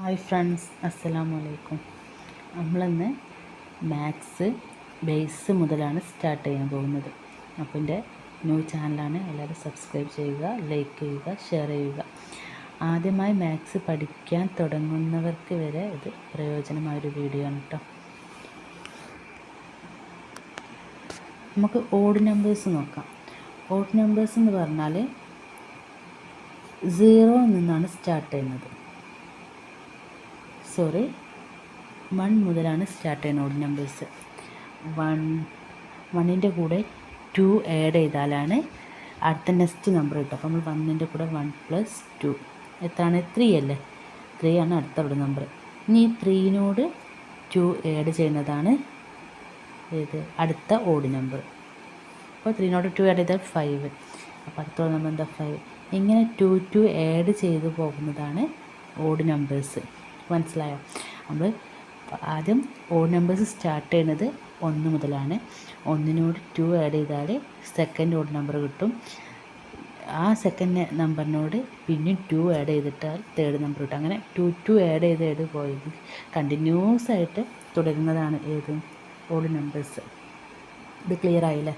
Hi friends, അസ്സലാമു അലൈക്കും. നമ്മളിന്ന് മാത്സ് ബേസ് മുതലാണ് സ്റ്റാർട്ട് ചെയ്യാൻ പോകുന്നത്. അപ്പോൾ എൻ്റെ ന്യൂ ചാനലാണ്, എല്ലാവരും സബ്സ്ക്രൈബ് ചെയ്യുക, ലൈക്ക് ചെയ്യുക, ഷെയർ ചെയ്യുക. ആദ്യമായി മാത്സ് പഠിക്കാൻ തുടങ്ങുന്നവർക്ക് വരെ ഇത് പ്രയോജനമായൊരു വീഡിയോ ആണ് കേട്ടോ. നമുക്ക് ഓഡ് നമ്പേഴ്സ് നോക്കാം. ഓഡ് നമ്പേഴ്സ് എന്ന് പറഞ്ഞാൽ 0 നിന്നാണ് സ്റ്റാർട്ട് ചെയ്യുന്നത്. 1 മുതലാണ് സ്റ്റാർട്ട് ചെയ്യുന്നത് ഓഡ് നമ്പേഴ്സ്. 1ൻ്റെ കൂടെ 2 ആഡ് ചെയ്താലാണ് അടുത്ത നെക്സ്റ്റ് നമ്പർ കിട്ടും. അപ്പോൾ നമ്മൾ 1ൻ്റെ കൂടെ 1 + 2 എത്രയാണ്? 3 അല്ലേ? 3 ആണ് അടുത്ത ഓഡ് നമ്പർ. ഇനി 3നോട് 2 ആഡ് ചെയ്യുന്നതാണ് അടുത്ത ഓഡ് നമ്പർ. അപ്പോൾ 3നോട് 2 ആഡ് ചെയ്താൽ 5. അപ്പോൾ അടുത്ത ഓഡ് നമ്പർ എന്താ? 5. ഇങ്ങനെ 2 ആഡ് ചെയ്ത് പോകുന്നതാണ് ഓഡ് നമ്പേഴ്സ്. മനസ്സിലായോ? നമ്മൾ ആദ്യം ഓഡ് നമ്പേഴ്സ് സ്റ്റാർട്ട് ചെയ്യുന്നത് 1 മുതലാണ്. 1നോട് 2 ആഡ് ചെയ്താൽ സെക്കൻഡ് ഓഡ് നമ്പർ കിട്ടും. ആ സെക്കൻഡ് നമ്പറിനോട് പിന്നെ 2 ആഡ് ചെയ്തിട്ടാൽ തേർഡ് നമ്പർ കിട്ടും. അങ്ങനെ 2 ആഡ് ചെയ്ത് പോയത് കണ്ടിന്യൂസ് ആയിട്ട് തുടരുന്നതാണ് ഓഡ് നമ്പേഴ്സ്. ഇത് ക്ലിയർ ആയില്ലേ?